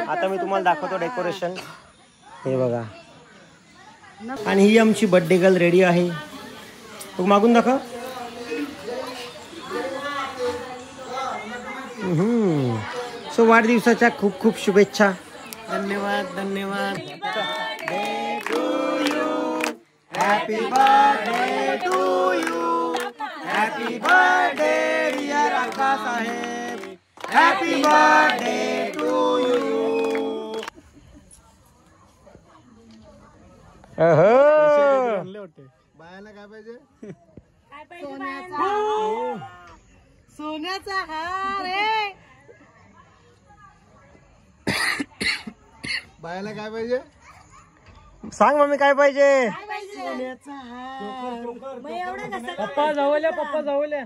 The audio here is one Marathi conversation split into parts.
आता मी तुम्हाला दाखवतो डेकोरेशन. हे बघा. आणि ही आमची बर्थडे गर्ल रेडी आहे. तू मागून दाखव. सो वाढदिवसाच्या खूप खूप शुभेच्छा. धन्यवाद धन्यवाद. Happy birthday to you. Happy birthday dear Akash Saheb. Happy birthday to you. बायाला काय पाहिजे? सोन्याचा हार रे. बायाला काय पाहिजे? सांग मम्मी काय पाहिजे? सोन्याचा हार. पप्पा जावल्या पप्पा जावल्या.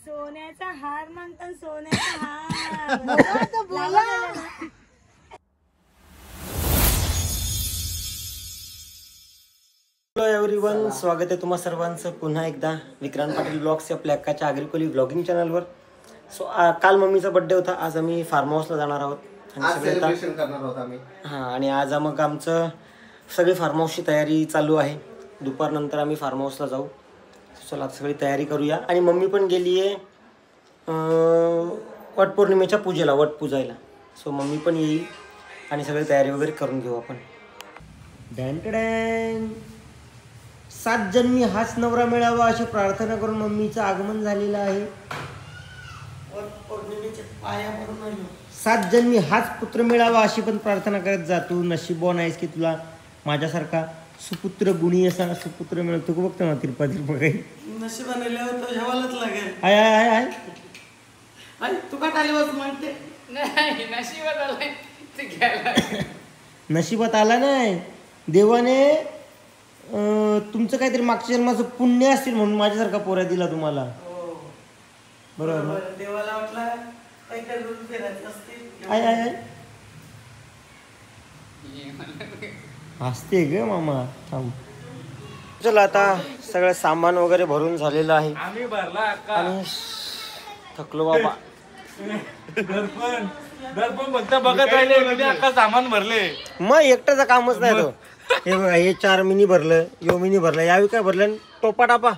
सोन्याचा हार म्हणतात. सोन्याचा हार बोला. हॅलो एव्हरीवन, स्वागत आहे तुम्हा सर्वांचं पुन्हा एकदा विक्रांत पाटील ब्लॉग्स या आपल्या अक्काच्या आग्रिकोली ब्लॉगिंग चॅनलवर. सो काल मम्मीचा बर्थडे होता. आज आम्ही फार्म हाऊसला जाणार आहोत आणि आज मग आमचं सगळी फार्म हाऊसची तयारी चालू आहे. दुपारनंतर आम्ही फार्म हाऊसला जाऊ. चला आता सगळी तयारी करूया. आणि मम्मी पण गेली आहे वटपौर्णिमेच्या पूजेला, वट पूजायला. सो मम्मी पण येईल आणि सगळी तयारी वगैरे करून घेऊ आपण. डॅन 7 जन्मी हाच नवरा मिळावा अशी प्रार्थना करून मम्मीचं आगमन झालेलं आहे. वटपौर्णिमेच्या पायावरून आलो. 7 जन्मी हाच पुत्र मिळावा अशी पण प्रार्थना करत जा. तू नशीबवान आहेस की तुला माझ्यासारखा सुपुत्र गुणी असा सुपुत्र मिळतो. तू बघतो ना तिरपा काही नशिबाने लिहावं जेवायलाच लागेल. आय आय आय आय तू का टाली बस म्हणते? नाही नशिबात आलाय ते घ्यायला. नशिबात आला नाही. देवाने तुमचं काहीतरी मागच्या जन्माचं पुण्य असतील म्हणून माझ्यासारखा पोऱ्या दिला तुम्हाला. बरोबर ना? देवाला वाटला काहीतरी दूध फिरायचं असते. आय आय आय हसते ग मामा. थांब. चला आता सगळं सामान वगैरे भरून झालेलं आहे. आम्ही भरला आणि थकलो बाबा. दर्पण फक्त बघत राहिले. अक्का सामान भरले. मग एकट्याचं कामच नाही तो. हे बघा, हे 4 मिनी भरलं, यो मिनी भरलं, यावेळी काय भरलं टोपा टापा.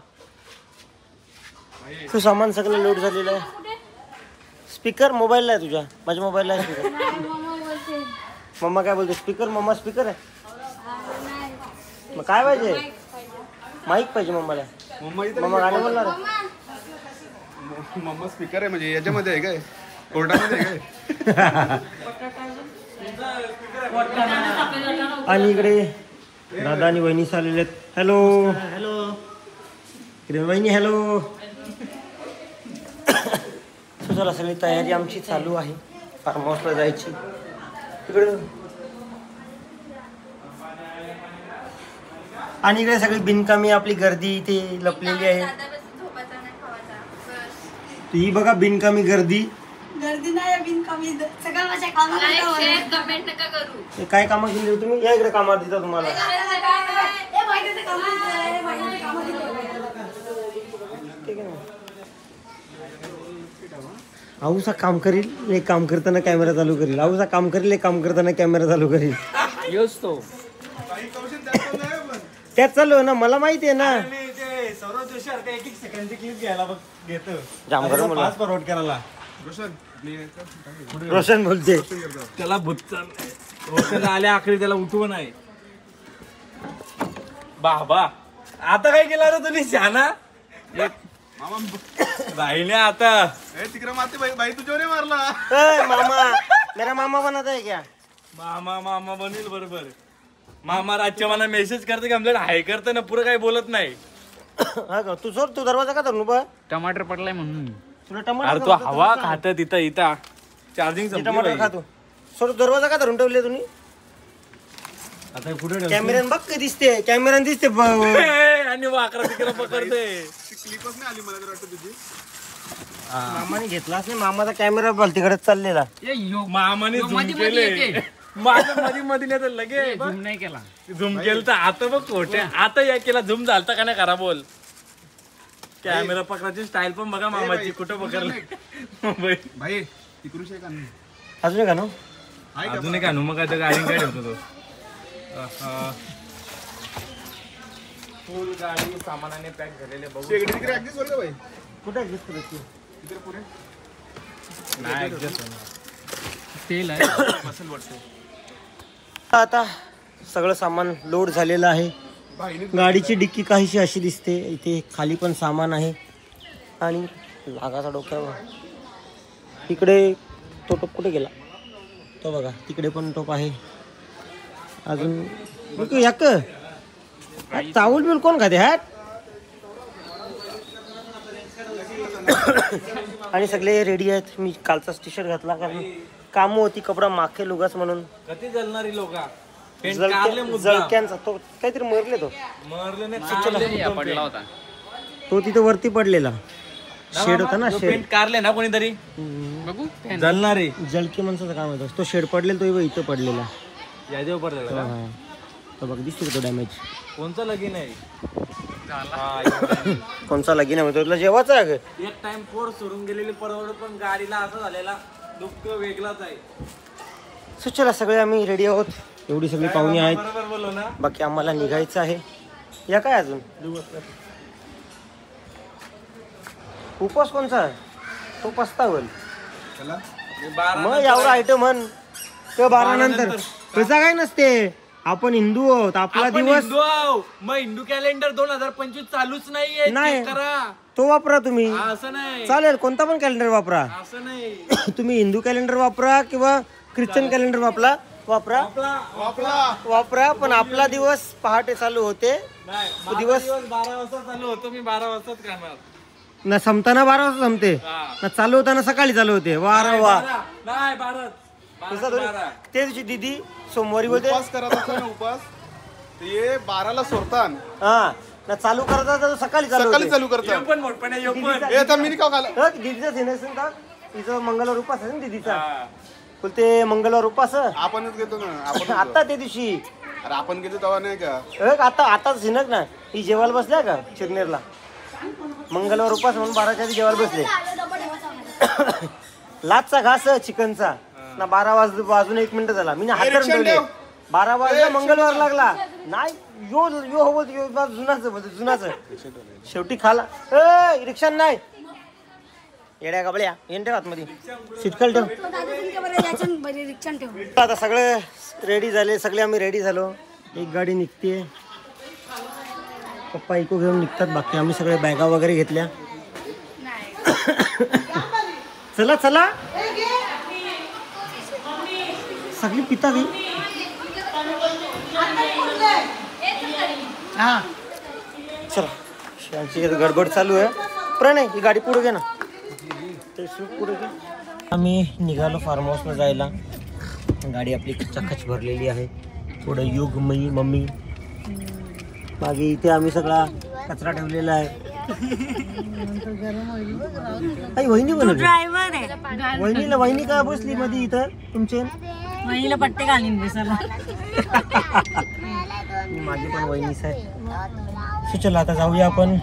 तू सामान सगळं लोड झालेलं आहे. स्पीकर मोबाईलला आहे तुझ्या? माझ्या मोबाईलला आहे स्पीकर. मम्मा काय बोलते? स्पीकर? मम्मा स्पीकर आहे. मग काय पाहिजे? माईक पाहिजे मम्माला. मम्मा गाणं बोलणार आहे. मम्मा स्पीकर आहे म्हणजे याच्यामध्ये आहे काय? कोर्टामध्ये आहे काय? आणि इकडे दादा आणि वहिनी आलेले आहेत. हॅलो हॅलो वहिनी. हॅलो. चला सगळी तयारी आमची चालू आहे फार्म हाऊसला जायची. इकडे आणि इकडे सगळी बिनकामी आपली गर्दी इथे लपलेली आहे. ही बघा बिनकामी गर्दी. गर्दी नाही बिनकामी. सगळं माझ्या कामाला कमेंट नका करू. काय कामं केली तुम्ही? या इकडे कामात देता तुम्हाला. ठीक आहे ना. आऊसा काम करील, एक काम करताना कॅमेरा चालू करील. आऊसा काम करील, एक काम करताना कॅमेरा चालू करील. योच तो त्यात चालू आहे ना. मला माहिती आहे ना. सर्व दिवशी एक सेकंडची क्लिप घ्यायला घेतो. जाम करून मला फॉरवर्ड करायला. रोशन बोलते. त्याला रोशन आल्या आखरी त्याला उठवून आहे. बाबा आता काय केलं रे तुम्ही? शहाणा राहिले आता. तिकडे मारते बाई तुझ्यावर मारला. मामा मेरा मामा बनत आहे क्या? मामा मामा बनेल बरोबर. मामा रातच्या मला मेसेज करते की आमच्याकडे हाय करते ना, पुरं काही बोलत नाही. हा का? तू सोड. तू दरवाजा का धरून बा? टमाटर पडलाय म्हणून. तुला अरे टमाटर तो हवा खात तिथं इथं चार्जिंग टमाटर खातो. सोड. दरवाजा का धरून ठेवले तुम्ही? आता कुठे कॅमेऱ्यान बघ का दिसते? कॅमेऱ्यान दिसते. आणि वाकरा तिकडे पकडते. क्लिपच नाही आली मला तर वाटतं तुझी. मामाने घेतलाच नाही. मामाचा कॅमेरा तिकडे चाललेला. मामाने झूम केले. माझं मध्ये मध्ये लगे झूम नाही केला. झूम केलं तर आता बघ खोटे. आता या केला झूम झालता का नाही? करा बोल. कॅमेरा पकडायची स्टाईल पण बघा मामाची. कुठं पकडलं भाई तिकडून अजून एक आणू अजून एक आणू मग आता गाडी काय ठेवतो तो फुल गाडी सामानाने पॅक झालेले बघू शेगडी तिकडे ऍडजस्ट होईल का बाई? कुठे ऍडजस्ट करायची तिकडे पुढे नाही adjust होणार. तेल आहे बसेल वाटतं. आता सगळं सामान लोड झालेलं आहे. गाडीची डिक्की काहीशी अशी दिसते. इथे खाली पण सामान आहे आणि लागाचा डोक्यावर इकडे तो टोप कुठे गेला तो बघा तिकडे पण टोप आहे. अजून याक चावल बिल कोण खाते हॅट आणि सगळे रेडी आहेत. मी कालचाच टी शर्ट घातला कारण कामं होती कपडा माखे लुगाच म्हणून. कधी जलणारी लोक जळक्यांचा तो काहीतरी मरले तो मरले नाही पडला होता तो तिथे वरती पडलेला शेड होता ना शेड कारले ना कोणीतरी बघू जलणारे जळकी माणसाचं काम होतं. तो शेड पडलेला तो इथं पडलेला यादेव पडलेला तो बघ दिसतो तो डॅमेज. कोणचा लगीन आहे कोणचा लगीन आहे तुला जेवायचं आहे का? एक टाइम पोर सोडून गेलेली परवडत पण गाडीला असं झालेला दुःख वेगळाच आहे. सो चला सगळे आम्ही रेडी आहोत. एवढी सगळी पाहुणी आहेत. बरोबर बोललो ना. बाकी आम्हाला निघायचं आहे. या काय अजून उपवास कोणचा आहे? तो पस्तावल मग यावर आयटम म्हण ते 12 नंतर त्याचा काय नसते. आपण हिंदू आहोत. आपला दिवस मग हिंदू कॅलेंडर 2025 चालूच नाहीये. नाही. check करा तो वापरा तुम्ही. असं नाही चालेल कोणता पण कॅलेंडर वापरा. असं नाही तुम्ही हिंदू कॅलेंडर वापरा किंवा ख्रिश्चन कॅलेंडर वापरा पण आपला दिवस पहाटे चालू होते. तो दिवस 12 वाजता चालू होतो. मी 12 वाजताच करणार ना संपताना 12 वाजता संपते ना चालू होताना सकाळी चालू होते. वा नाही 12 ते दिवशी दीदी सोमवारी बोलते उपवास करत असतो ना उपवास ते 12ला सोडतात हा ना चालू करता तर सकाळी सकाळी चालू योग करतात. पण मोठपणे योग पण हे आता मी का खाला दीदीचा सिनेसन का तिचं मंगळवार उपास आहे ना दीदीचा बोलते मंगळवार उपास आपणच घेतो ना आपण आता त्या दिवशी अरे आपण घेतो तेव्हा नाही का आता सिनक ना ही जेवायला बसल्या का चिरनेरला मंगळवार उपास म्हणून 12च्या आधी जेवायला बसले. लाचचा घास चिकनचा ना 12 वाजून 1 मिनिट झाला. मी हात ठेवले 12 वाजता मंगळवार लागला नाही यो जुनाच शेवटी खाला. रिक्षा नाही येड्या गबळ्या येण आतमध्ये सिटकल ठेव. आता सगळे रेडी झाले. सगळे आम्ही रेडी झालो. एक गाडी निघते पप्पा इको घेऊन निघतात. बाकी आम्ही सगळे बॅगा वगैरे घेतल्या. चला चला सगळी पिता गई. हा चला आमची गडबड चालू आहे. प्रणय ही गाडी पुढे घे ना. पुढे घे. आम्ही निघालो फार्म हाऊसला जायला. गाडी आपली खचाखच भरलेली आहे. पुढे युग मम्मी मागे इथे आम्ही सगळा कचरा ठेवलेला आहे. वहिनी पण ड्रायव्हर आहे. वहिनी का बसली मध्ये इथं तुमचे महिला पट्टे घालीन दिसायला. माझी पण वहिनीच आहे. सो चला आता जाऊया आपण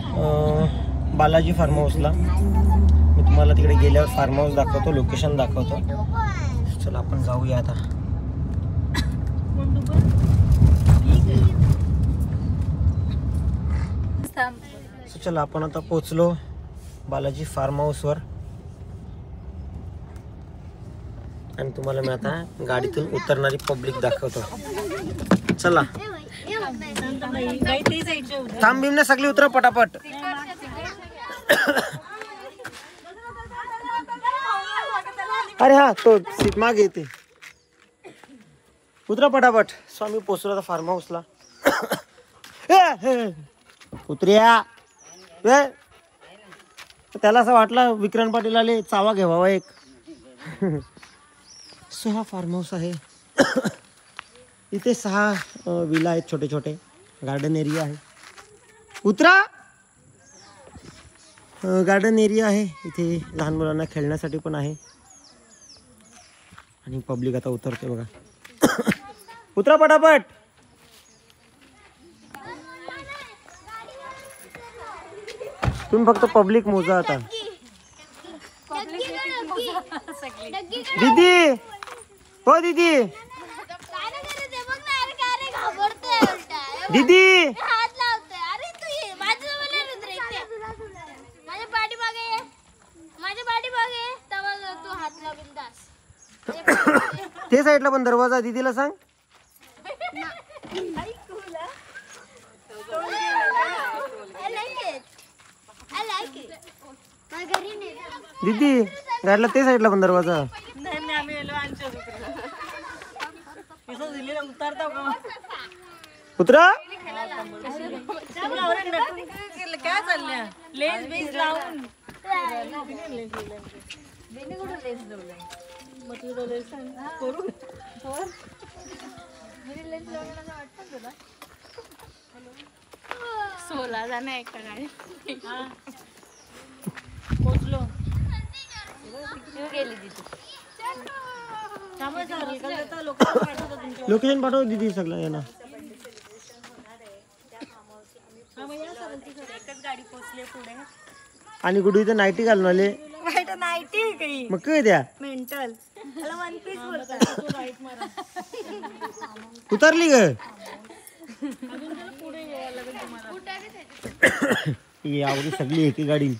बालाजी फार्म हाऊसला. मी तुम्हाला तिकडे गेल्यावर फार्म हाऊस दाखवतो लोकेशन दाखवतो. चला आपण जाऊया आता. सो चला आपण आता पोचलो बालाजी फार्म हाऊसवर आणि तुम्हाला मी आता गाडीतून उतरणारी पब्लिक दाखवतो. चला थांब बिमने सगळी उतरा पटापट. अरे हा तो सीट मागे येते. उतरा पटापट. स्वामी पोचलो आता फार्म हाऊसला. उतर्या त्याला असं वाटलं विक्रांत पाटील आले चावा घ्यावा एक. सो हा फार्म हाऊस आहे. इथे 6 विला आहेत छोटे छोटे. गार्डन एरिया आहे. उतरा. गार्डन एरिया आहे. इथे लहान मुलांना खेळण्यासाठी पण आहे. आणि पब्लिक आता उतरते बघा. उतरा पटापट. तुम्ही फक्त पब्लिक मोजा आता. दीदी हो दीदी काय नाही करत आहे बघ ना. अरे काय रे घाबरतोय उलटा. दीदी हात लावतोय. अरे तू ये माझ्याजवळ ये रे इथे. माझ्या पाठीमागे ये. माझ्या पाठीमागे ये. तेव्हा तू हात लाव बिंदास. ते साईडला पण दरवाजा दीदीला सांग. I like it. I like it. माझ्या घरी नाही. दीदी गाडीला ते साईडला पण दरवाजा. नाही आम्ही येलो आमच्या कसं दिलेला उतारता का उतरा. काय चाललंय लेस बेस लावून सोला जण एका गाडी पोचलो गेली तिथे. लोकेशन पाठव दीदी सगळं यांना. एकच गाडी पोचले पुढे आणि गुडू इथं नाईटी घालून आले. वाईट नाईटी काही मग काय द्या मेंटल मला वन पीस बोलतात. उतरली ग. ही आवडी सगळी एकी गाडी.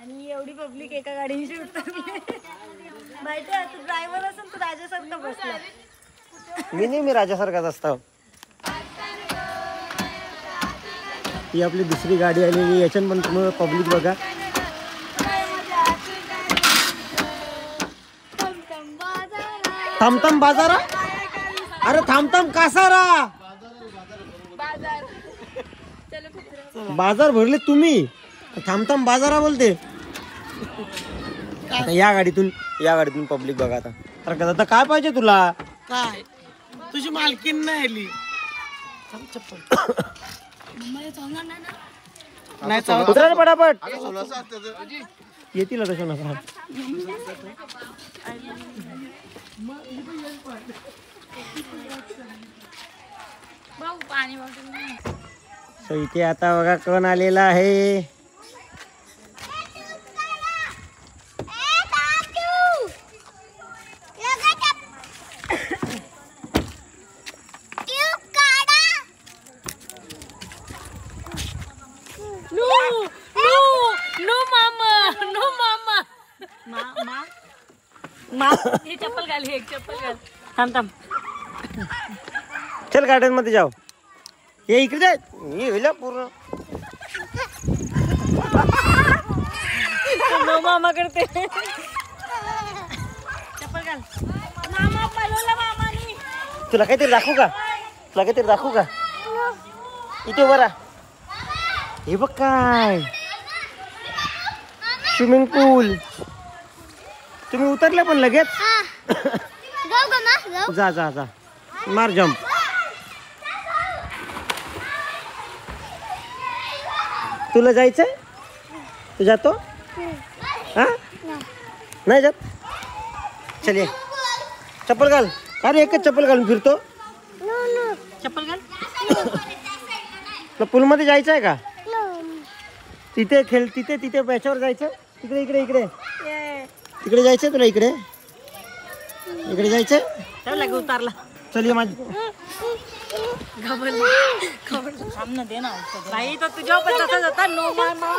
आणि एवढी पब्लिक एका गाडीशी उतरली. माहिती आहे तू ड्रायव्हर असून तू राजासारखा बसला. मी नेहमी राजासारखाच असतो. ही आपली दुसरी गाडी आलेली. याच्यात पण तुम्ही पब्लिक बघा. थांबथांब बाजारा. अरे थांबथांब कासारा. बाजार भरले तुम्ही. थांबथांब बाजारा बोलते. आता या गाडीतून पब्लिक बघा आता. अरे आता काय पाहिजे तुला. काय तुझी मालकीन नाही आली. नाही उतरा पटापट. येतील आता सोना. सो इथे आता बघा कोण आलेला आहे. हे चप्पल घाल. हे एक चप्पल घाल. थांब चल गार्डन मध्ये जाऊ. ये इकडे जाय. मी होईल पूर्ण. मामा करते. चप्पल घाल. मामा पळवला मामानी. तुला काहीतरी दाखवू का. इथे बरा. हे बघ काय स्विमिंग पूल. तुम्ही उतरले पण लगेच. जा जा जा मार जम्प. तुला जायचंय. तू जातो हा नाही जात. चल चप्पल घाल. अरे एकच चप्पल घालून फिरतो. चप्पल घाल. तुला पूल मध्ये जायचं आहे का. तिथे खेळ. तिथे याच्यावर जायचं. इकडे इकडे इकडे इकडे जायचं. तुला इकडे जायचं. लगे उतारला. चल ये माझी. थांब ना दे ना. बाई तर तुझ्या पण तसाच होता. नो मामा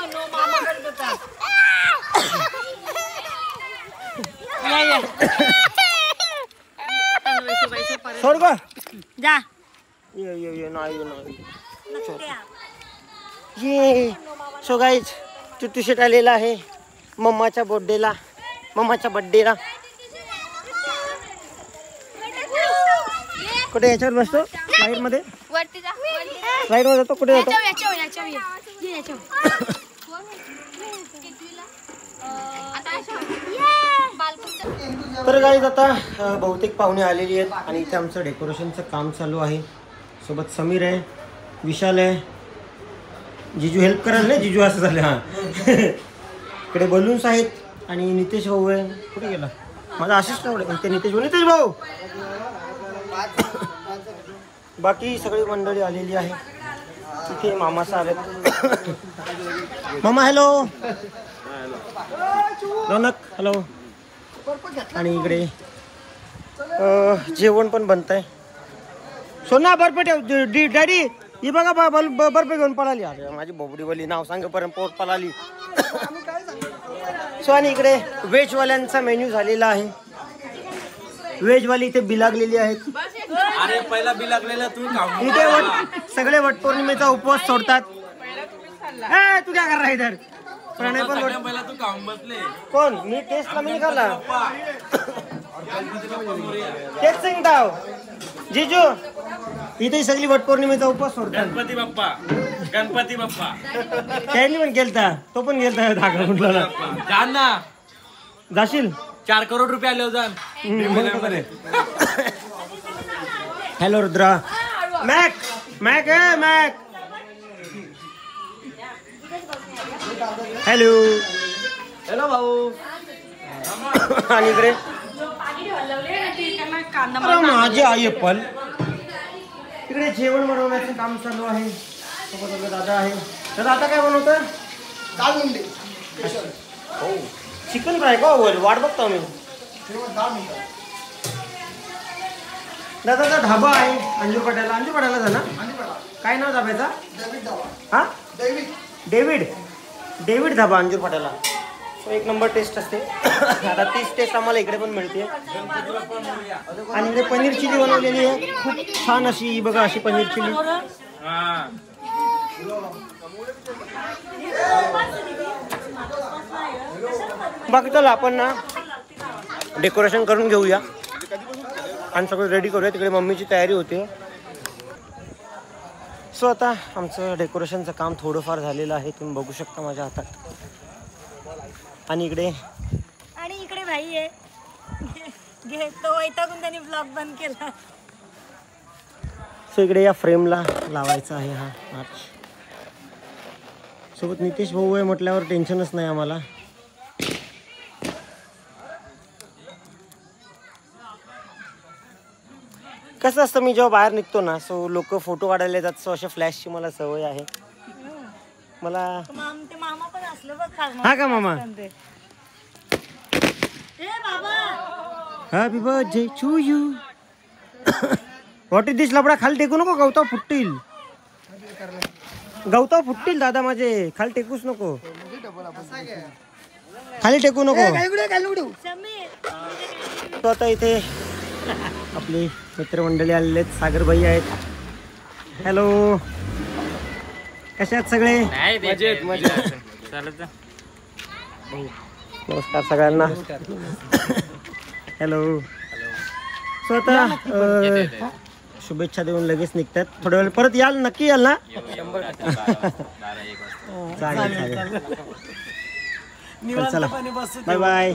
करत होता. या सोड गं. जा. ये नाही. ये सो गाईज टुटू शेट आलेला आहे मम्माच्या बर्थडेला. कुठे याच्यावर बसतो. स्लाईड मध्ये. वरती जा. स्लाईड मध्ये जातो. कुठे जातो. तर गाईज आता बहुतेक पाहुणे आलेली आहेत आणि इथे आमचं डेकोरेशनचं काम चालू आहे. सोबत समीर आहे, विशाल आहे. जिजू हेल्प करायला नाही. जिजू असं झालं. हां इकडे बलून्स आहेत आणि नितेश भाऊ आहे. कुठे गेला माझा असिस्टंट. ते नितेश भाऊ. बाकी सगळी मंडळी आलेली आहे. इथे मामाचा आलेत. मामा हॅलो. रौनक हॅलो. आणि इकडे जेवण पण बनतंय. सोना बर्फ ठेव. डॅडी ही बघा बर्फ घेऊन पळाली. अरे माझी बोबडीवाली नाव सांगेपर्यंत पोट पळाली. सो आणि इकडे व्हेजवाल्यांचा मेन्यू झालेला आहे. व्हेजवाली इथे बिलागलेली आहेत. अरे पहिला बी लागलेला तू खाऊ. इथे सगळे वटपौर्णिमेचा उपवास सोडतात. तू काय कर रहा इधर? प्रणय पण पहिला तू खाऊन बसले. कोण? मी टेस्ट कमी नाही खाल्ला. तेच सांगताव जिजू. इथे सगळी वटपौर्णिमेचा उपवास सोडतात. गणपती बाप्पा गणपती बाप्पा. त्यांनी पण गेलता. तो पण गेलता धागा कुठला. जाण ना. जाशील? 4 करोड रुपये आले जाण. Hello Rudra. Mac Mac Mac. Hello hello भाऊ. आणि इकडे माझी आई पण इकडे जेवण बनवण्याचं काम चालू आहे. सोबत आपला दादा आहे. दादा आता काय बनवतं? चिकन फ्राय का? वाट बघतो मी. दादाचा ढाबा आहे अंजूपाट्याला. अंजूपाट्याला झाला. काय नाव ढाब्याचा? हा डेव्हिड धाबा अंजूर फाट्याला. सो एक नंबर टेस्ट असते. आता तीच टेस्ट आम्हाला इकडे पण मिळते. आणि इकडे पनीर चिली बनवलेली आहे खूप छान अशी. बघा अशी पनीर चिली. बाकी चला आपण ना डेकोरेशन करून घेऊया आणि सगळं रेडी करूया. तिकडे मम्मीची तयारी होते. सो आता आमचं डेकोरेशनचं काम थोडंफार झालेलं आहे. तुम्ही बघू शकता माझ्या हातात. आणि इकडे भाई आहे. तो वैतागून त्यांनी ब्लॉग बंद केला. सो इकडे या फ्रेमला लावायचा आहे हा आर्च. सोबत नितेश भाऊ आहे म्हटल्यावर टेन्शनच नाही आम्हाला. कसं असतं मी जेव्हा बाहेर निघतो ना सो लोक फोटो काढायला येतात. सो अशा फ्लॅशची मला सवय आहे. मला मामा पण असलं बघ. हा का मामा? Happy birthday to you. What is this? लबडा खाली टेकू नको. गवता फुटतील. गवता फुटतील दादा माझे. खाली टेकूच नको. खाली टेकू नको. तो आता इथे आपली मित्रमंडळी आलेले आहेत. सागर भाई आहेत. हॅलो कसे आहेत सगळे? नमस्कार सगळ्यांना. हॅलो. सो आता शुभेच्छा देऊन लगेच निघतात. थोड्या वेळ परत याल. नक्की याल ना? चालेल. चला बाय बाय.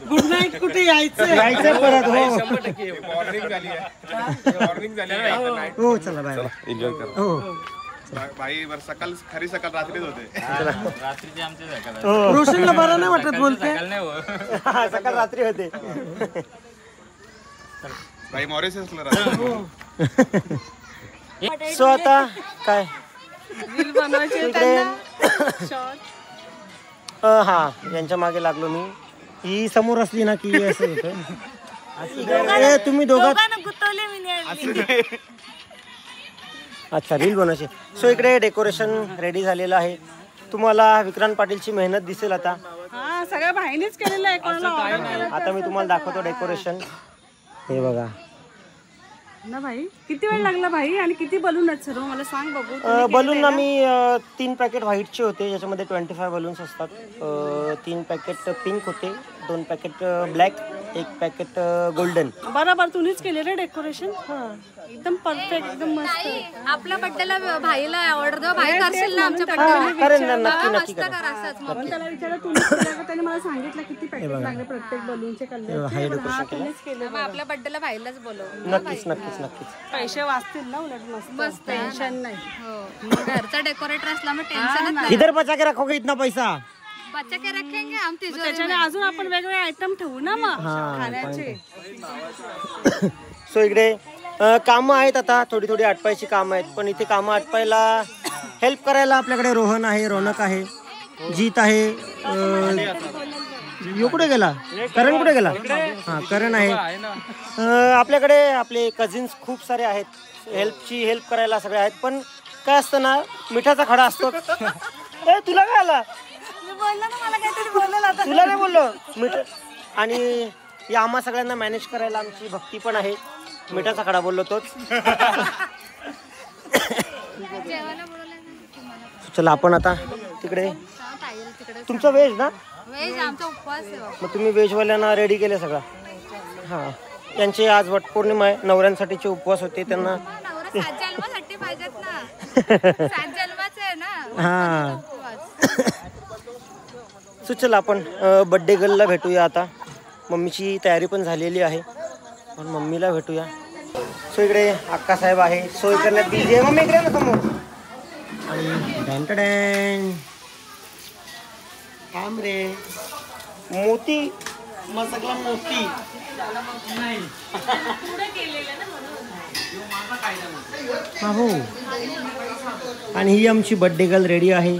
Good night. कुठे यायचं परत? हो चला बाय बाय. हो भाई सकाळ खरी सकाळ रात्रीच होते. रात्रीचे आमचे सकाळ. रोशनला बरं नाही वाटत बोलते. सकाळ रात्री होते. भाई मॉरिशसला. सो आता काय हा यांच्या मागे लागलो मी. ही समोर असली ना की असं होतं. तुम्ही दोघांना गुतवले मी. अच्छा रील बनवायची. सो इकडे डेकोरेशन रेडी झालेलं आहे. तुम्हाला विक्रांत पाटीलची मेहनत दिसेल आता. सगळ्या भाईनेच केलेलं आहे. आता मी तुम्हाला दाखवतो डेकोरेशन. हे बघा ना भाई. किती वेळ लागला भाई आणि किती बलून आहेत सर्व मला सांग बघू. बलून ना मी 3 पॅकेट व्हाईटचे होते ज्याच्यामध्ये 25 बलून्स असतात. 3 पॅकेट पिंक होते, 2 पॅकेट ब्लॅक, 1 पॅकेट गोल्डन. बरोबर तुम्हीच केले रे डेकोरेशन. एकदम परफेक्ट. एकदम मस्त. आपल्या बड्डेला भाईला ऑर्डर द्या. भाई करशील ना आमच्या बड्डेला? करेन ना. नक्की नक्की करेन. म्हणून त्याला विचारलं तुम्हीच केलं का? त्याने मला सांगितलं किती पॅकेट लागले प्रत्येक बलूनचे कलर. हाय डेकोरेशन केलं. मग आपल्या बड्डेला भाईलाच बोलव. नक्कीच नक्कीच नक्कीच. पैसे वाचतील ना उलट. मस्त टेन्शन नाही. हो घरचा डेकोरेटर असला मग टेन्शन नाही. इधर बचा के रखोगे इतना पैसा? बच्चा के रखेंगे हम तिजोरी त्याच्याने अजून आपण वेगवेगळे आयटम ठेवू ना मग खाण्याचे. सो इकडे कामं आहेत आता. थोडी थोडी आटपायची कामं आहेत. पण इथे कामं आटपायला हेल्प करायला आपल्याकडे रोहन आहे, रौनक आहे, जीत आहे. यो कुठे गेला? करण कुठे गेला? हा करण आहे. आपल्याकडे आपले कझिन्स खूप सारे आहेत, हेल्प करायला सगळे आहेत. पण काय असतं ना, मिठाचा खडा असतो. तुला काय आला? तुला नाही बोललो मिठ. आणि या आम्हा सगळ्यांना मॅनेज करायला आमची भक्ती पण आहे. मिठाचा खडा बोललो तोच. चला आपण आता तिकडे. तुमचा व्हेज ना? आमचा उपवास आहे. मग तुम्ही व्हेजवाल्यांना रेडी केले सगळं? हां, त्यांचे आज वटपौर्णिमा आहे, नवऱ्यांसाठीचे उपवास होते त्यांना. जन्मासाठी पाहिजेत ना, 7 जन्माचं आहे ना. हां. सो चला आपण बड्डे गर्लला भेटूया आता. मम्मीची तयारी पण झालेली आहे, पण मम्मीला भेटूया. सो इकडे अक्कासाहेब आहे, सोय करण्यात बिझी आहे. मम्मी इकडे ना समोर. आणि डॅन थांब रे मोती, मग सगळा मोती. हो. आणि ही आमची बड्डे गर्ल रेडी आहे.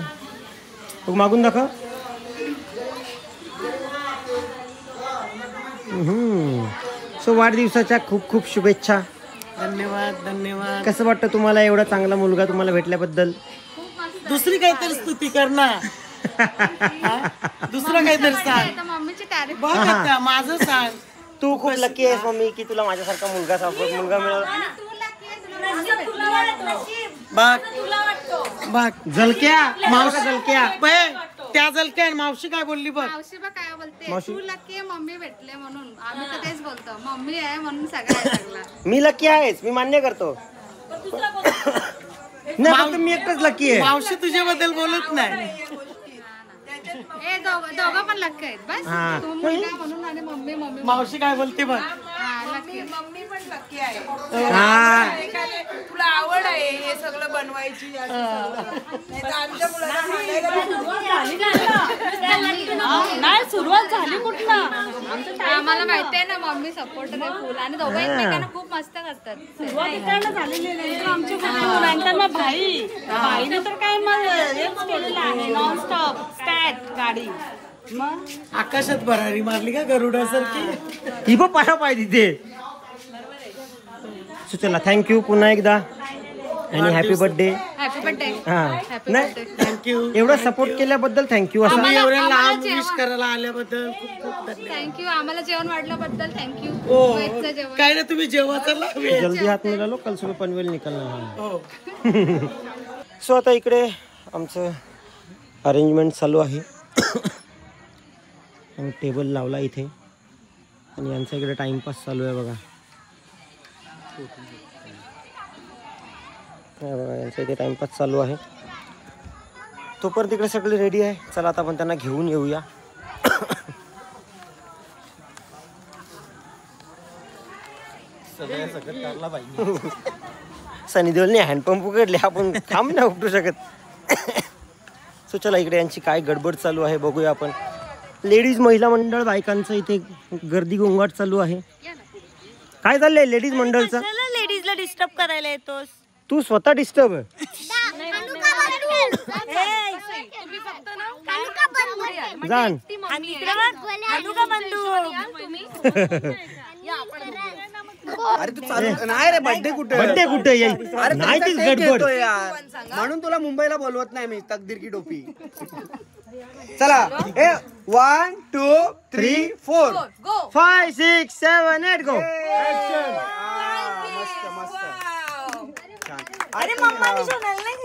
तू मागून दाखव. सो वाढदिवसाच्या खूप खूप शुभेच्छा. धन्यवाद धन्यवाद. कसं वाटतं तुम्हाला एवढा चांगला मुलगा तुम्हाला भेटल्याबद्दल? दुसरी काहीतरी स्तुती कर ना. दुसरं काहीतरी सांग. मम्मीची तारीफ. बघ आता माझं सांग. तू खूप लकी आहेस मम्मी की तुला माझ्यासारखा मुलगा मिळाला. बघ बघ झलक्या मावशी झलक्या. त्या झलक्या मावशी काय बोलली बघ. मावशी बघ काय बोलते, तू लकी आहे मम्मी भेटले म्हणून. आम्ही तर तेच बोलतो, मम्मी आहे म्हणून सगळ्या लागला. मी लकी आहेच, मी मान्य करतो. नाही फक्त मी एकटाच लकी आहे. मावशी तुझ्याबद्दल बोलत नाही. ए दोघं पण लकी आहेत. बस हा. तू मुलगा म्हणून आणि मम्मी मम्मी. मावशी काय बोलते बघ. लकी मम्मी पण लकी आहे. हा. तुला आवड आहे हे सगळं बनवायची. आमच्या नाही सुरुवात झाली कुठलं. आम्हाला माहिती आहे ना मम्मी सपोर्टर आहे फुल, आणि दोघं एकमेकांना खूप मस्त करतात. सुरुवात झालेली नाही आमच्या भाईने तर काय हेच केलेलं आहे, नॉनस्टॉप स्टॅट गाडी. मग आकाशात भरारी मारली का गरुडासारखी. ही पण पाया पाय तिथे. सो चला थँक्यू पुन्हा एकदा आणि हॅपी बर्थडे. Happy birthday. हा नाही थँक्यू. एवढा सपोर्ट केल्याबद्दल थँक्यू. असं तुम्ही एवढ्या लांब विश करायला आल्याबद्दल खूप खूप धन्यवाद. थँक्यू. आम्हाला जेवण वाढल्याबद्दल थँक्यू. हो जेवण काय ना तुम्ही जेव्हा चला. जल्दी हात मिला लो, कल सुबह पनवेल निकलना. हो. सो आता इकडे आमचं अरेंजमेंट चालू आहे. आणि टेबल लावला इथे आणि यांचा इकडे टाइमपास चालू आहे बघा. बघा यांचा इथे टाइमपास चालू आहे. तोपर्यंत इकडे सगळे रेडी आहे. चला आता आपण त्यांना घेऊन येऊया. सनी देओलने हँडपंप उघडले, आपण थांब नाही उपटू शकत. सो चला इकडे यांची काय गडबड चालू आहे बघूया आपण. लेडीज महिला मंडळ बायकांचं इथे गर्दी गोंगाट चालू आहे. काय चाललंय लेडीज मंडळचं? लेडीजला डिस्टर्ब करायला येतोस तू स्वतः डिस्टर्ब. जाण अरे तू चालू नाही रे. बर्थडे कुठे बड्डे कुठे येईल नाही तीच गडबड. म्हणून तुला मुंबईला बोलवत नाही मी. तकदीर की टोपी. चला 1 2 3 4 5 6 7 8 गो. मस्त मस्त. अरे मम्माने सोनाली नाही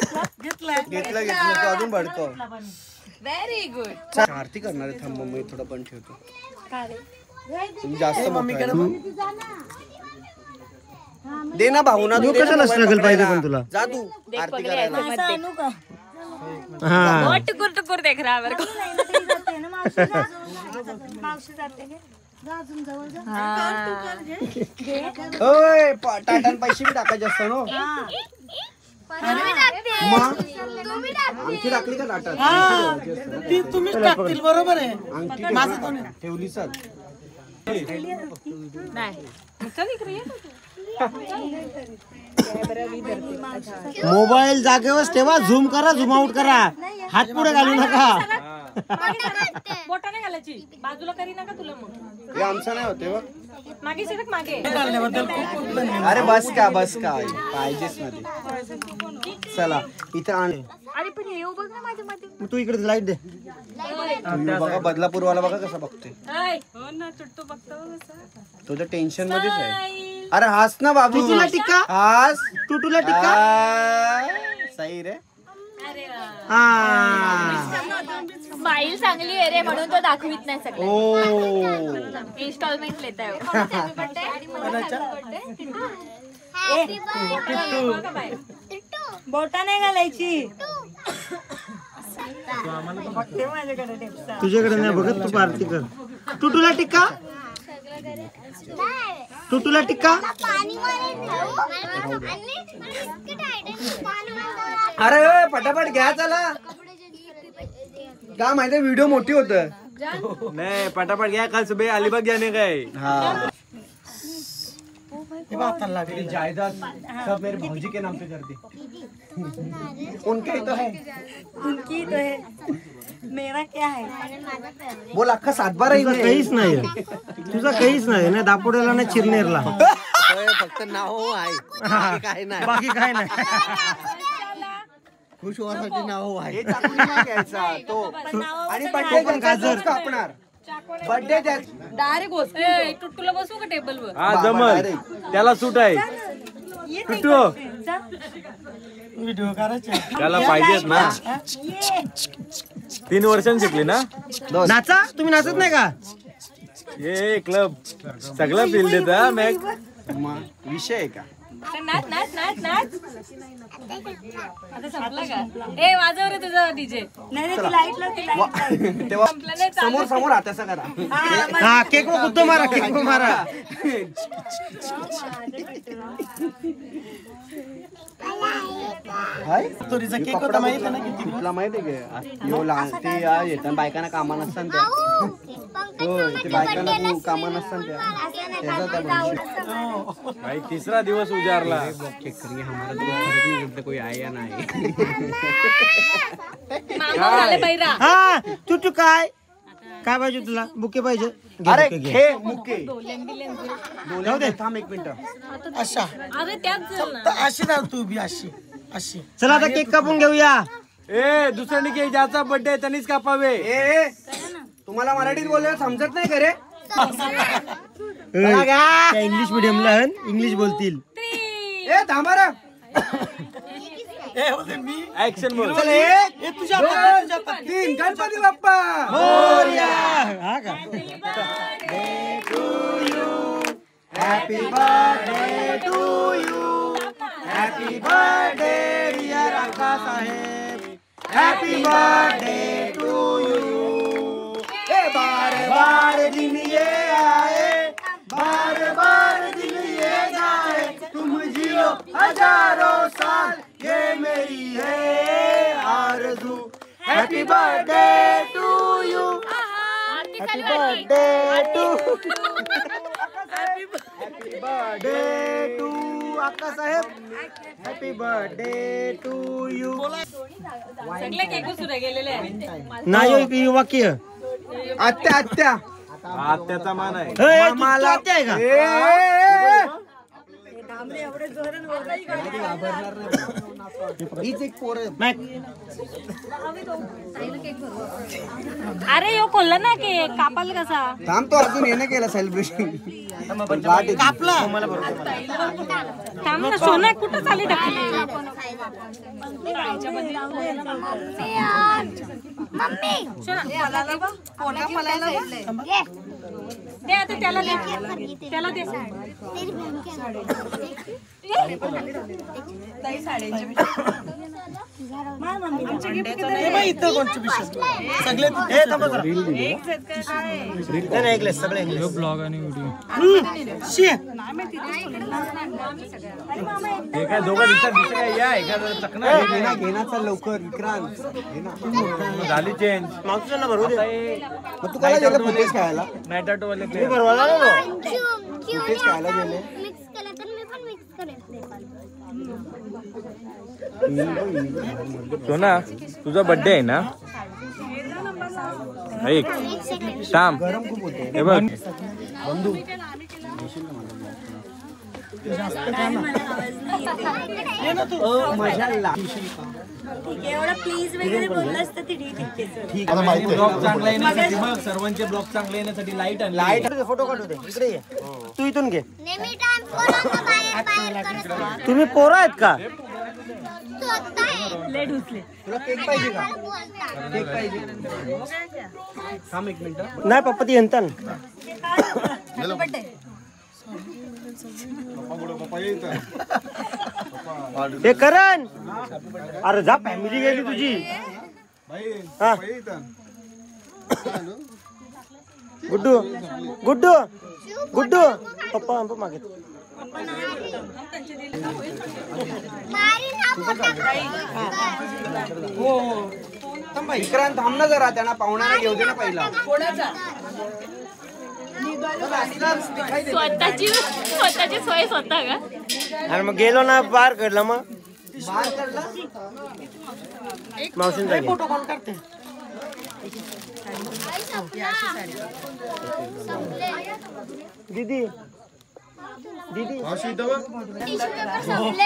घेतला. घेतलं तू अजून भडतो. Very good. आरती करणार आहे. थांब मम्मी थोडं पण ठेवतो. तुम्ही जास्त दे ना भाऊ ना. तू कशाला स्ट्रगल पाहिजे पण तुला. जा तू आरती करायला. हा टुकुर टुकुर देख रहा है मावशी जाते ओय टाटान पैसे बी टाकायचे असतं ना. अंगठी टाकली का टाटा? ती तुम्हीच टाकतील बरोबर आहे. अंगठी माझं तो नाही. ठेवली सर. मोबाईल जागेवर ठेवा. झूम करा, झूम आउट करा. हात पुढे घालू नका. बोटाने घालायची बाजूला करी नका तुला मग हे आमचं नाही होते बघ. मागे सरक मागे अरे बस का पाहिजेच मध्ये. चला इथं आण. अरे पण येऊ बघ ना माझ्या मध्ये. तू इकडे लाईट दे. बघा बदलापूरवाला बघा कसा बघते. हो ना चुट्टू बघतो तो तर टेन्शन मध्येच आहे. अरे हास ना बाबू. तुला टिक्का हास. तुला टिक्का सही रे. स्माईल चांगली आहे रे म्हणून तो दाखवित नाही सगळं. ओ इन्स्टॉलमेंट लेता है. बोटाने घालायची तुझ्याकडे नाही बघत तू पार्टी कर. तुला टिक्का तुला टिक्का. अरे फटाफट घ्या चला. का माहिती व्हिडिओ मोठी होत. नाही पटापट घ्या कल सुबह अलिबाग जाने का है. हाँ जायदाद सब मेरे भौजी के नाम पे कर दी. उनके ही तो है. उनकी तो है मेरा क्या है. बोल अख्खा 7-12 ही नाही. काहीच नाही तुझा काहीच नाही ना दापोड्याला ना चिरनेरला. फक्त नाव आहे काय नाही. बाकी काय नाही. खुश होण्यासाठी नाव आहे. घ्यायचा तो आणि बर्थडे गाजर कापणार. बर्थडे डायरेक्ट टुट्टूला बसू का टेबलवर. हा जमल त्याला सूट आहे. टुट्टू व्हिडिओ करायचे त्याला पाहिजेत ना. 3 वर्षांनी शिकली ना. नाचा तुम्ही नाचत नाही का. हे क्लब सगळं फील देत मॅक. विषय आहे का. नाच नाच नाच नाच आता संपला का. ए वाजव रे तुझा डीजे. नाही ती लाईट लावते तेव्हा समोर हात असं करा. हा केक कुठं मारा केक मारा. तुरीचा केक होता माहिती आहे ना किती. तुला माहिती आहे का यो लहान ते येतात बायकांना कामा नसतात त्या. हो ते बायकांना कामा नसतात त्या. भाई 3रा दिवस उजारला. कोई आया नाही. मामा झाले बैरा. हा तू काय पाहिजे तुला. बुके पाहिजे. घे अरे बुके, घे. घे मुके. जाऊ दे थांब 1 मिनिट. अशा अरे त्याच झालं ना. अशी ना तू बी अशी अशी. चला आता केक कापून घेऊया. ए दुसऱ्याने की ज्याचा बर्थडे त्यांनीच कापावे. ए तुम्हाला मराठीत बोलले समजत नाही का रे. त्या इंग्लिश मिडियमला इंग्लिश बोलतील. ए थांबा रे. ऍक्शन बोल. चल 1 2 3 गणपती बाप्पा मोरया. हा का. Happy birthday to you. Happy birthday dear Akka Saheb. Happy birthday to you. बार बार दिन ये आए बार बार दिन ये जाए. तुम जियो हजारों साल ये मेरी है आरज़ू. Happy birthday to you. Happy birthday to. Happy birthday to Akka Saheb. Happy birthday to you. सगळे केक सुरू गेलेले आहेत. नाही वाक्य. आत्या आत्या आत्याचा मान आहे. मामाला आत्या आहे का. हीच एक पोर आहे. अरे यो खोलला ना केक कापाल कसा. थांब तो अजून हे नाही केलं सेलिब्रेशन. कापला थांब ना सोना कुठं चाली टाकली. मम्मी दे आता त्याला दे. त्याला दे. इथं कॉन्ट्रीब्युशन सगळे सगळे ब्लॉग आणि व्हिडिओ शी. हे काय दोघं दिसतात दिसत काय या एखादा चकना घेना चल लवकर विक्रांत घेना. झाली चेंज. मागचं ना बरोबर. मग तू काय गेलं फुटेज खायला. नाईट आउट वाले फुटेज खायला गेले. मिक्स केलं तर मी पण मिक्स करेन. सोना तुझा बर्थडे आहे ना. ऐक थांब हे बघ एवढं प्लीज वगैरे बोललास तर ती ठीक ब्लॉग चांगला येण्यासाठी बघ सर्वांचे ब्लॉग चांगले येण्यासाठी लाईट आणि लाईट फोटो काढू दे इकडे ये तू इथून घे नेहमी टाइम पोरांना बाहेर बाहेर करत तुम्ही पोरं आहेत का स्वतः लेट उचले तुला केक पाहिजे का बोलता केक पाहिजे थांब एक मिनिट नाही पप्पा ती येतात हे करण अरे जा फॅमिली गेली तुझी हा गुड्डू गुड्डू गुड्डू पप्पा मागे मारी ना मोठा हो थांब विक्रांत थांब ना जरा त्यांना पाहुण्याला घेऊ दे ना पहिला स्वतःची सोय स्वतः का आणि मग गेलो ना बाहेर काढला मग बाहेर काढला मावशींचा घे. फोटो कॉल करते दीदी दीदी टिश्यू पेपर संपले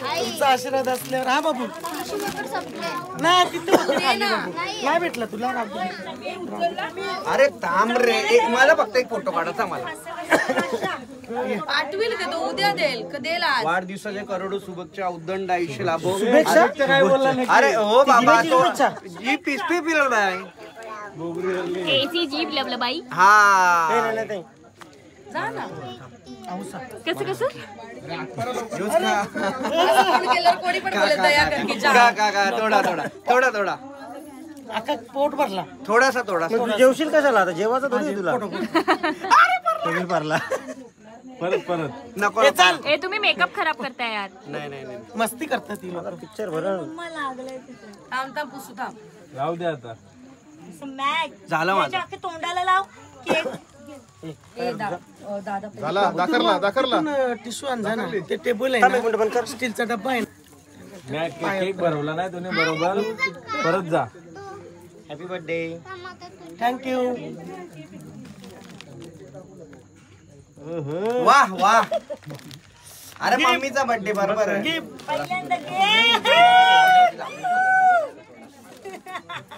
आई तुमचा आशीर्वाद असल्यावर हा बाबू टिश्यू पेपर संपले नाही तिथे होते खाली बाबू नाही भेटला तुला राहतो अरे थांब रे मला फक्त एक फोटो काढायचा मला पाठविल का तो उद्या देईल का देईल आज वाढदिवसाच्या करोडो शुभेच्छा उद्दंड आयुष्य लाभो शुभेच्छा काय बोलला नाही अरे हो बाबा दिवाळीची तो शुभेच्छा. जी पिस्पी पिरल बाय एसी जीप लवलं बाई हा नाही, नाही, नाही. कसं कसं थोडा आता पोट भरला थोडासा मग तू जेवशील कशाला आता जेवायचं थोडी तुला तुम्ही भरला परत नको ए तुम्ही मेकअप खराब करताय यार नाही मस्ती करतात ती लोक पिक्चर भरण राहू दे आता झालं माझं तोंडाला लाव केक टिश्यू आणजा ना ते टेबल आहे थांब एक ना मिनिट बंद कर स्टीलचा डब्बा आहे ना. मी केक भरवला नाही तुम्ही बरोबर परत जा हॅपी बर्थडे थँक्यू वाह वाह अरे मम्मीचा बर्थडे बरोबर आहे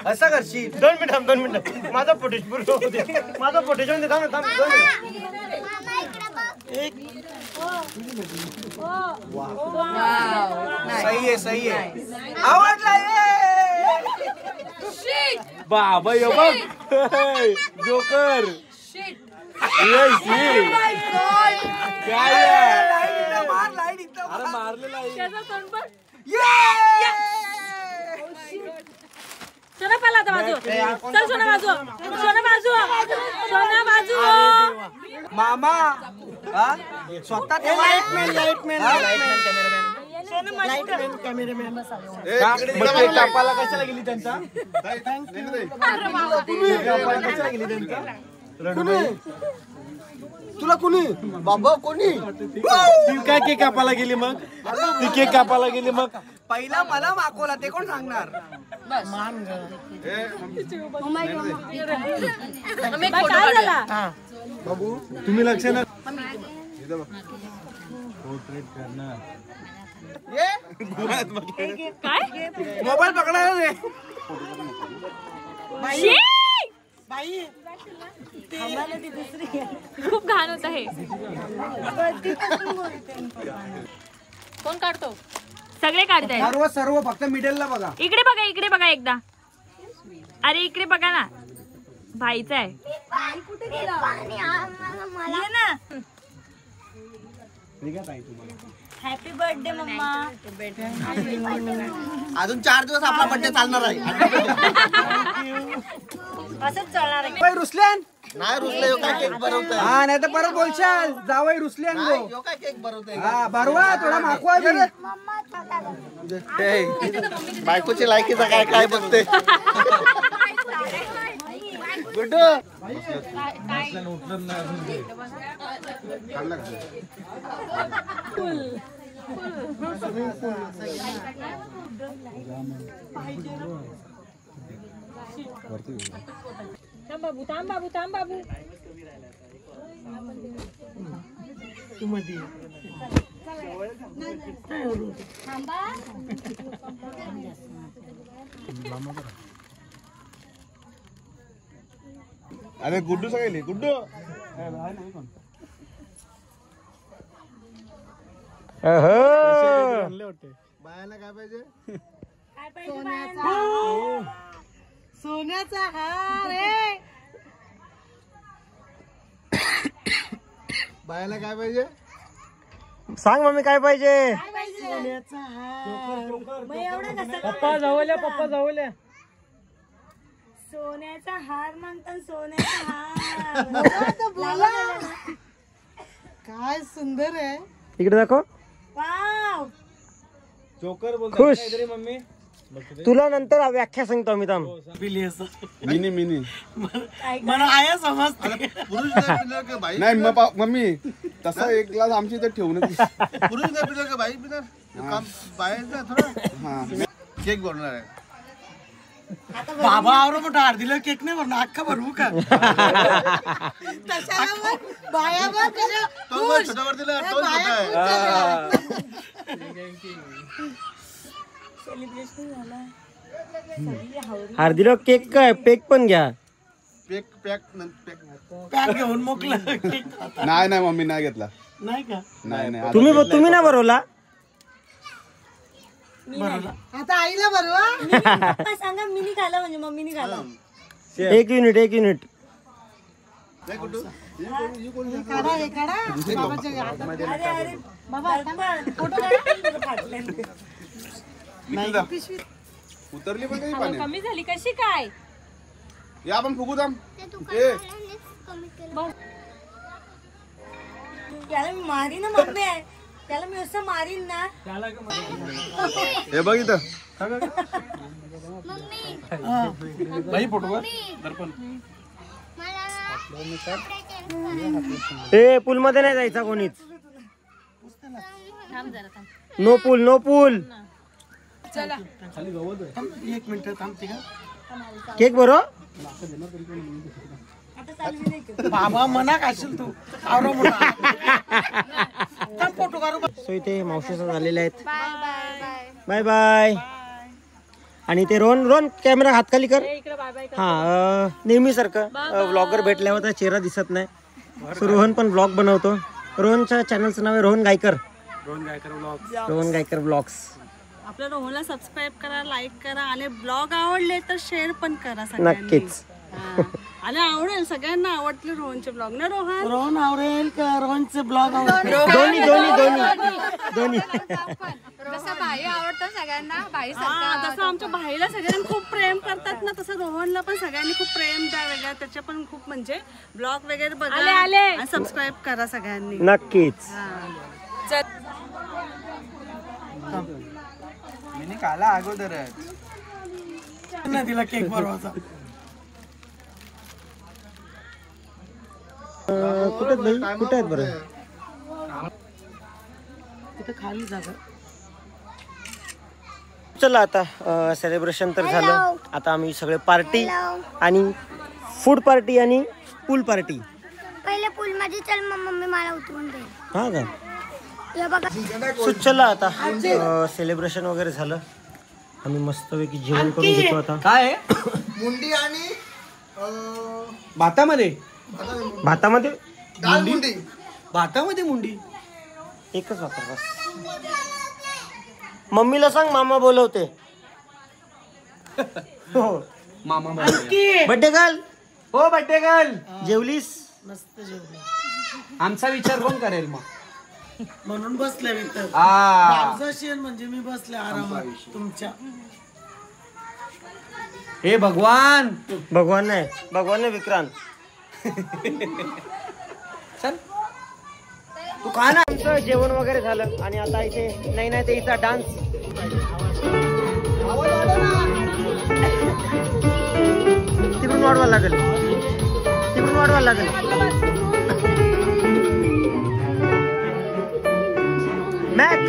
असं करशील 2 मिनिट 2 मिनिट माझा फुटेज पूर्ण होऊ दे माझा फुटेज होऊन दे थांब थांब 2 मिनिट सही आहे आवडला बाबा ये बघ जोकर काय अरे मारलेला सोना पाला आता बाजू चल सोना बाजू सोना बाजू सोना बाजू मामा हा? स्वतः ते लाईटमॅन कॅमेरामॅन केक कापायला कशाला गेली त्यांचा कशाला गेली त्यांचा तुला कोणी बाबा कोणी ती काय केक कापायला गेली मग ती केक कापायला गेली मग पहिला मला मागवला ते कोण सांगणार काय झाला तुम्ही लक्ष ना पोर्ट्रेट करणं काय मोबाईल पकडायला रे बाई खूप घाण होत आहे कोण काढतो सगळे काढताय सर्व फक्त मिडलला बघा इकडे बघा एकदा अरे इकडे बघा ना भाईचा आहे हॅपी बर्थडे मम्मा अजून 4 दिवस आपला बर्थडे चालणार आहे असंच चालणार आहे रुसल्यान नाही रुसले काय केक बनवतोय हा नाही तर परत बोलशाल जावई रुसल्यान गो काय केक बनवतोय हा बरवा थोडा माखवा बायकोची लायकीचा काय काय बघते गुड्डू उठलं नाही थांब बाबू थांब बाबू थांब बाबू तू मध्ये थांबा अरे गुड्डू सांगितली गुड्डू बायाला काय पाहिजे सोन्याचा हार रे. बायाला काय पाहिजे सांग मम्मी काय पाहिजे. सोन्याचा हार. पप्पा जाऊल्या सोन्याचा हार म्हणतात सोन्याचा हार. बोला काय सुंदर आहे. इकडे दाखव. वाव जोकर बोलतो खुश. काहीतरी मम्मी. तुला नंतर व्याख्या सांगतो आम्ही थांब. पिली असं मिनी मिनी मला आया समजते. पुरुष काय पिणार का बाई नाही मम्मी तसा एक ग्लास आमची इथे ठेवून पुरुष काय पिणार का बाई पिणार काम बाहेर ना थोडं हा केक बनवणार आहे. बाबा आवरो मोठा हार दिलं केक नाही भरणार अख्खा भरवू का. तशाला मग बाया बघ कशा खुश. छोटावर दिला ए, तो बाया छोटा आहे. खुश झाल्या. हार दिलो केक काय पेक पण घ्या. पॅक पॅक पॅक पॅक घेऊन मोकलं केक खाता. नाही नाही मम्मी नाही घेतला नाही का नाही नाही तुम्ही ना भरवला. बरोबर. आता आईला भरवा. सांगा मिनी खाला म्हणजे मम्मीनी खाला. एक युनिट नाही गुड्डू काढा हे काढा बाबाच्या हातात. बाबा फोटो काढा. निघली जा. उतरली पण काही पाणी कमी झाली कशी काय. या आपण फुगू दाम ते ए दुकानवाल्यानेच कमी केलं. त्याला मी मारीन ना मम्मी त्याला मी असं मारीन ना. हे बघ इथं मम्मी बाई फोटो मला ए पूल मध्ये नाही जायचा कोणीच. थांब जरा थांब. नो पूल. एक मिनिट थांबते का. केक बरो. बाबा मना खाशील तू आवरो मोठा. थांब फोटो काढू. सो इथे मावशीचा झालेले आहेत. Bye bye bye. Bye bye. आणि ते रोहन कॅमेरा हात खाली कर. इकडे बाय बाय. हा नेहमी सारखं व्लॉगर भेटल्यावर तर चेहरा दिसत नाही. सो रोहन पण ब्लॉग बनवतो. रोहनच्या चॅनलचं नाव आहे रोहन गायकर ब्लॉग्स. आपल्या रोहनला सबस्क्राईब करा लाईक करा आणि ब्लॉग आवडले तर शेअर पण करा सगळ्यांनी. नक्कीच. हा. आणि आवडेल सगळ्यांना आवडले रोहनचे ब्लॉग ना रोहन. रोहन आवरेल का रोहनचे ब्लॉग आवडेल. दोन्ही जसं भाई आवडतं सगळ्यांना भाई जसं आमच्या भाईला सगळ्यांनी खूप प्रेम करतात ना तसं रोहनला पण सगळ्यांनी खूप प्रेम द्या वेगळ्या त्याचे पण खूप म्हणजे ब्लॉग वगैरे बघा आणि सबस्क्राईब करा सगळ्यांनी. नक्कीच. मी काला अगोदरच तिला केक भरवायचा. कुठे आहेत बरं. तिथे खाली जागा. चला आता सेलिब्रेशन तर झालं. आता आम्ही सगळे पार्टी आणि फूड पार्टी आणि पूल पार्टी. पहिले पूल मध्ये चल मग मम्मी मला उतरून दे. हा का. हे बघा सो चला आता सेलिब्रेशन वगैरे झालं. आम्ही मस्तपैकी जेवण करून घेतो आता. काय मुंडी आणि भातामध्ये भातामध्ये भातामध्ये मुंडी एकच वापर बस. मम्मीला सांग मामा बोलवते. हो मामा बड्डे गर्ल. हो बड्डे गर्ल जेवलीस. मस्त जेवली. आमचा विचार कोण करेल मग. म्हणून बसले मी तर. आ माझं शेण म्हणजे मी बसले आरामात तुमच्या. हे भगवान भगवान नाही विक्रांत. चल तू खा ना. आमचं जेवण वगैरे झालं आणि आता इथे नाही ते इथं डान्स. तिकडून वाढवायला लागेल. मॅक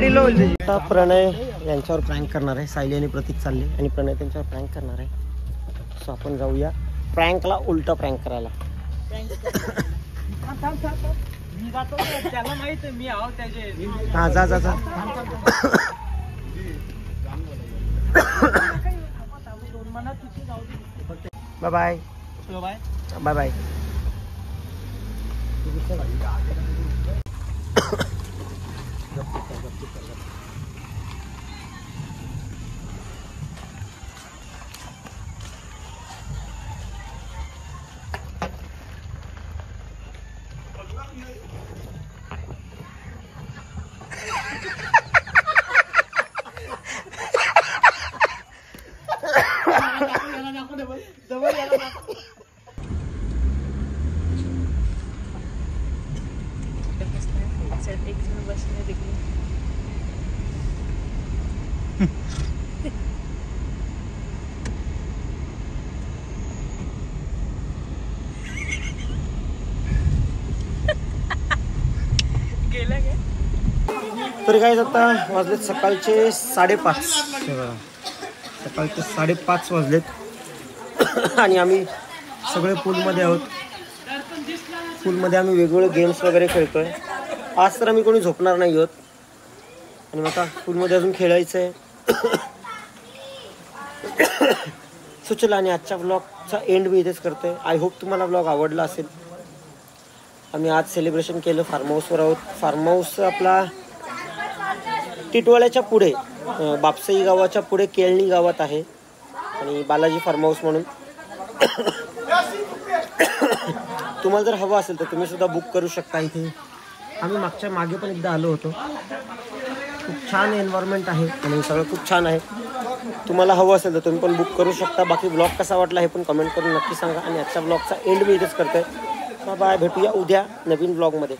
रील होईल त्याची. आता प्रणय यांच्यावर प्रँक करणार आहे. सायली आणि प्रतीक चालले आणि प्रणय त्यांच्यावर प्रँक करणार आहे. सो आपण जाऊया प्रँकला, उलटा प्रँक करायला. मी जातो त्याला माहित आहे मी आहो त्याचे. हा जा जा जा. Bye bye bye bye. तर काय आता वाजलेत सकाळचे 5:30. सकाळचे 5:30 वाजलेत आणि आम्ही सगळे पूलमध्ये आहोत. पूलमध्ये आम्ही वेगवेगळे गेम्स वगैरे खेळतोय. आज तर आम्ही कोणी झोपणार नाही आहोत आणि आता पूलमध्ये अजून खेळायचं आहे. सो चला, आणि आजच्या ब्लॉगचा एंड मी इथेच करतोय. आय होप तुम्हाला ब्लॉग आवडला असेल. आम्ही आज सेलिब्रेशन केलं, फार्म हाऊसवर आहोत. फार्म हाऊस आपला टिटवाळ्याच्या पुढे, बापसई गावाच्या पुढे केळणी गावात आहे आणि बालाजी फार्म हाऊस म्हणून. तुम्हाला जर हवं असेल तर तुम्ही सुद्धा बुक करू शकता. इथे आम्ही मागे पण एकदा आलो होतो. खूप छान एन्व्हायरमेंट आहे आणि सगळं खूप छान आहे. तुम्हाला हवं असेल तर तुम्ही पण बुक करू शकता. बाकी ब्लॉग कसा वाटला हे पण कमेंट करून नक्की सांगा. आणि आजच्या ब्लॉगचा एंड मी इथेच करतोय. बाय, भेटूया उद्या नवीन ब्लॉगमध्ये.